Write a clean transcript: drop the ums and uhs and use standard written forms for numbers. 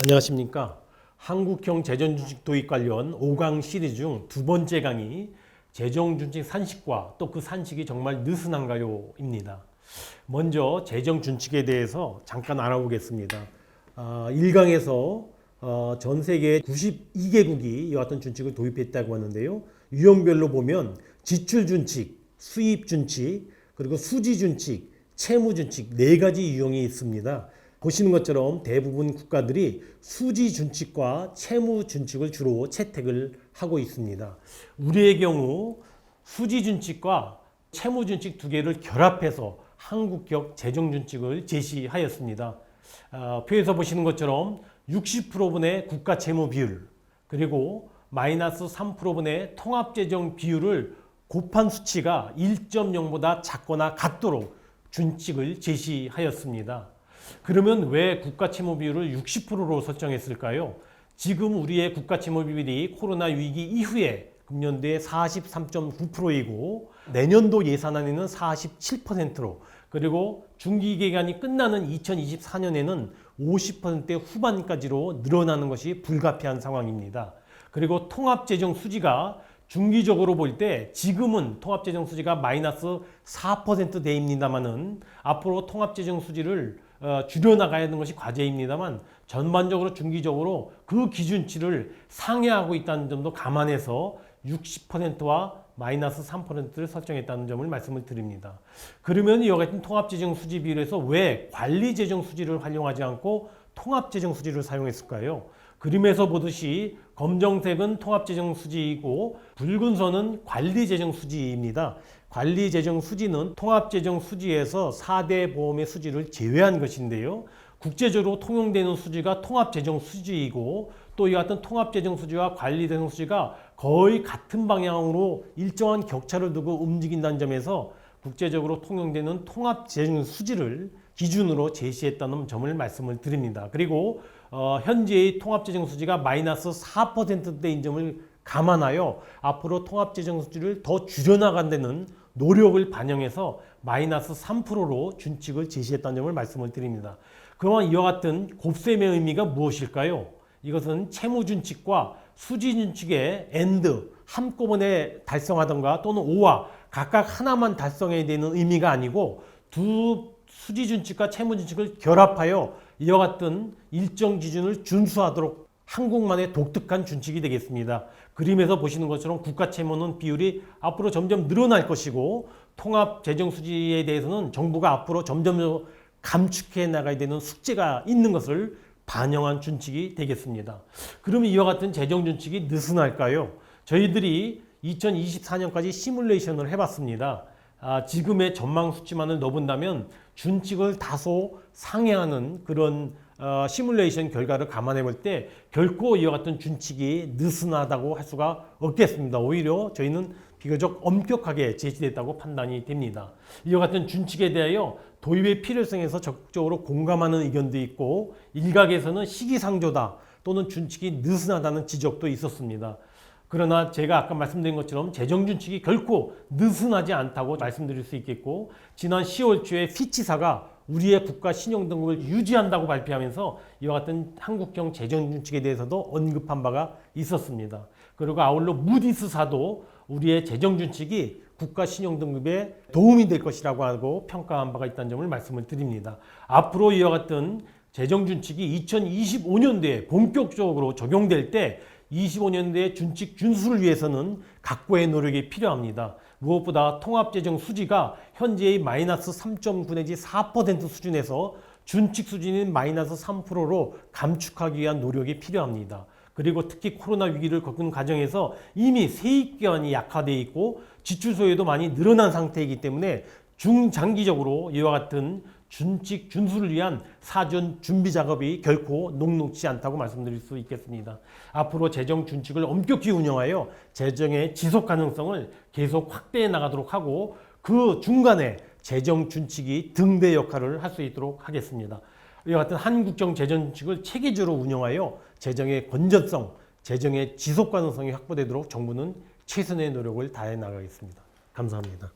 안녕하십니까. 한국형 재정준칙 도입 관련 5강 시리즈 중 두 번째 강의 재정준칙 산식과 또 그 산식이 정말 느슨한가요? 입니다. 먼저 재정준칙에 대해서 잠깐 알아보겠습니다. 1강에서 전 세계 92개국이 이와 같은 준칙을 도입했다고 하는데요. 유형별로 보면 지출준칙, 수입준칙, 그리고 수지준칙, 채무준칙 네 가지 유형이 있습니다. 보시는 것처럼 대부분 국가들이 수지준칙과 채무준칙을 주로 채택을 하고 있습니다. 우리의 경우 수지준칙과 채무준칙 두 개를 결합해서 한국형 재정준칙을 제시하였습니다. 표에서 보시는 것처럼 60%분의 국가채무 비율 그리고 마이너스 3%분의 통합재정 비율을 곱한 수치가 1.0보다 작거나 같도록 준칙을 제시하였습니다. 그러면 왜 국가채무 비율을 60%로 설정했을까요? 지금 우리의 국가채무 비율이 코로나 위기 이후에 금년도에 43.9%이고 내년도 예산안에는 47%로 그리고 중기기간이 끝나는 2024년에는 50%대 후반까지로 늘어나는 것이 불가피한 상황입니다. 그리고 통합재정 수지가 중기적으로 볼 때 지금은 통합재정 수지가 마이너스 4%대입니다만은 앞으로 통합재정 수지를 줄여나가야 하는 것이 과제입니다만 전반적으로 중기적으로 그 기준치를 상회하고 있다는 점도 감안해서 60%와 마이너스 3%를 설정했다는 점을 말씀을 드립니다. 그러면 이와 같은 통합재정 수지 비율에서 왜 관리재정 수지를 활용하지 않고 통합재정 수지를 사용했을까요? 그림에서 보듯이 검정색은 통합재정 수지이고 붉은 선은 관리재정 수지입니다. 관리재정 수지는 통합재정 수지에서 4대 보험의 수지를 제외한 것인데요. 국제적으로 통용되는 수지가 통합재정 수지이고 또 이 같은 통합재정 수지와 관리재정 수지가 거의 같은 방향으로 일정한 격차를 두고 움직인다는 점에서 국제적으로 통용되는 통합재정 수지를 기준으로 제시했다는 점을 말씀을 드립니다. 그리고 현재의 통합재정 수지가 마이너스 4%대인 점을 감안하여 앞으로 통합재정 수지를 더 줄여나간다는 노력을 반영해서 마이너스 3%로 준칙을 제시했다는 점을 말씀을 드립니다. 그러면 이와 같은 곱셈의 의미가 무엇일까요? 이것은 채무준칙과 수지준칙의 AND 한꺼번에 달성하던가 또는 O와 각각 하나만 달성해야 되는 의미가 아니고 두 수지준칙과 채무준칙을 결합하여 이와 같은 일정 기준을 준수하도록 한국만의 독특한 준칙이 되겠습니다. 그림에서 보시는 것처럼 국가채무는 비율이 앞으로 점점 늘어날 것이고 통합재정수지에 대해서는 정부가 앞으로 점점 감축해 나가야 되는 숙제가 있는 것을 반영한 준칙이 되겠습니다. 그러면 이와 같은 재정준칙이 느슨할까요? 저희들이 2024년까지 시뮬레이션을 해봤습니다. 지금의 전망 수치만을 넣어본다면 준칙을 다소 상회하는 그런 시뮬레이션 결과를 감안해 볼 때 결코 이와 같은 준칙이 느슨하다고 할 수가 없겠습니다. 오히려 저희는 비교적 엄격하게 제시됐다고 판단이 됩니다. 이와 같은 준칙에 대하여 도입의 필요성에서 적극적으로 공감하는 의견도 있고 일각에서는 시기상조다 또는 준칙이 느슨하다는 지적도 있었습니다. 그러나 제가 아까 말씀드린 것처럼 재정준칙이 결코 느슨하지 않다고 말씀드릴 수 있겠고 지난 10월 초에 피치사가 우리의 국가 신용등급을 유지한다고 발표하면서 이와 같은 한국형 재정준칙에 대해서도 언급한 바가 있었습니다. 그리고 아울러 무디스사도 우리의 재정준칙이 국가 신용등급에 도움이 될 것이라고 하고 평가한 바가 있다는 점을 말씀을 드립니다. 앞으로 이와 같은 재정준칙이 2025년도에 본격적으로 적용될 때 25년도의 준칙 준수를 위해서는 각고의 노력이 필요합니다. 무엇보다 통합재정 수지가 현재의 마이너스 3.9 내지 4% 수준에서 준칙 수준인 마이너스 3%로 감축하기 위한 노력이 필요합니다. 그리고 특히 코로나 위기를 겪은 과정에서 이미 세입기반이 약화되어 있고 지출 소요도 많이 늘어난 상태이기 때문에 중장기적으로 이와 같은 준칙 준수를 위한 사전 준비 작업이 결코 녹록지 않다고 말씀드릴 수 있겠습니다. 앞으로 재정 준칙을 엄격히 운영하여 재정의 지속 가능성을 계속 확대해 나가도록 하고 그 중간에 재정 준칙이 등대 역할을 할 수 있도록 하겠습니다. 이와 같은 한국형 재정 준칙을 체계적으로 운영하여 재정의 건전성, 재정의 지속 가능성이 확보되도록 정부는 최선의 노력을 다해 나가겠습니다. 감사합니다.